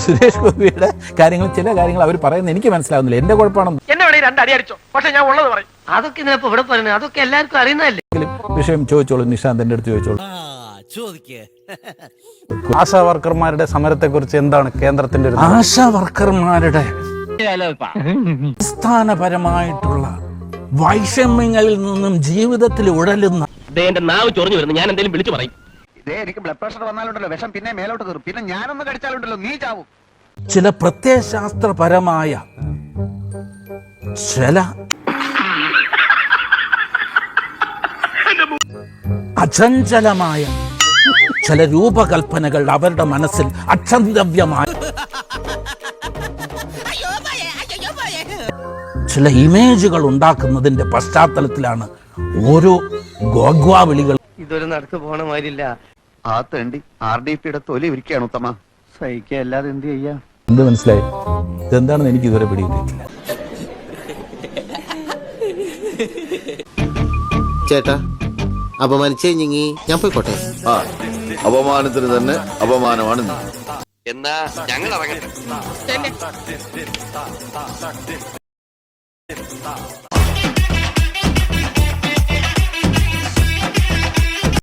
സുരേഷ് ഗോപിയുടെ കാര്യങ്ങൾ, ചില കാര്യങ്ങൾ അവർ പറയുന്നത് എനിക്ക് മനസ്സിലാവുന്നില്ല. എന്റെ കുഴപ്പമാണെന്ന് എന്നെ വേണേ രണ്ടടി അടിച്ചോ, പക്ഷെ ഞാൻ ഉള്ളത് പറയും. അതൊക്കെ ഇതിനപ്പോ ഇവിടെ പറയുന്നത്, അതൊക്കെ എല്ലാവർക്കും അറിയുന്നതല്ലേ. വിഷയം ചോദിച്ചോളൂ, നിഷാന്ത് എന്റെ അടുത്ത് ചോദിച്ചോളൂ. ആശാ വർക്കർമാരുടെ സമരത്തെ കുറിച്ച് എന്താണ് കേന്ദ്രത്തിന്റെ ഒരു ആശാ വർക്കർമാരുടെ അടിസ്ഥാനപരമായിട്ടുള്ള വൈഷമ്യങ്ങളിൽ നിന്നും ജീവിതത്തിൽ ഉഴലുന്ന എന്റെ നാവ് ചൊറിഞ്ഞു വരുന്നു, ഞാൻ എന്തെങ്കിലും വിളിച്ചു പറയും. എനിക്ക് ബ്ലഡ് പ്രഷർ വന്നാലുണ്ടല്ലോ വിഷം പിന്നെ മേലോട്ട് കയറും, പിന്നെ ഞാനൊന്ന് കടിച്ചാലുണ്ടല്ലോ നീ ചാവും. ചില പ്രത്യയശാസ്ത്രപരമായ ചില അചഞ്ചലമായ ചില രൂപകൽപ്പനകൾ അവരുടെ മനസ്സിൽ അക്ഷന്തവ്യമായ ചില ഇമേജുകൾ ഉണ്ടാക്കുന്നതിന്റെ പശ്ചാത്തലത്തിലാണ് ഓരോ ഗോഗ്വാ വിളികൾ. ഇതൊരു നടക്ക് പോണ മാതിരില്ല. ആ തേണ്ടി RDPയുടെ തൊലി ഇരിക്കുകയാണ് ഉത്തമ. സഹിക്കുക അല്ലാതെ എന്ത് ചെയ്യാ? എന്ത് മനസ്സിലായി? ഇതെന്താണെന്ന് എനിക്ക് ഇതുവരെ പിടികിട്ടിയിട്ടില്ല. ചേട്ടാ, അപമാനിച്ചേ ഞാൻ പോയിക്കോട്ടെ. അപമാനത്തിന് തന്നെ അപമാനമാണ്. എന്നാ ഞങ്ങൾ ഇറങ്ങട്ടെ.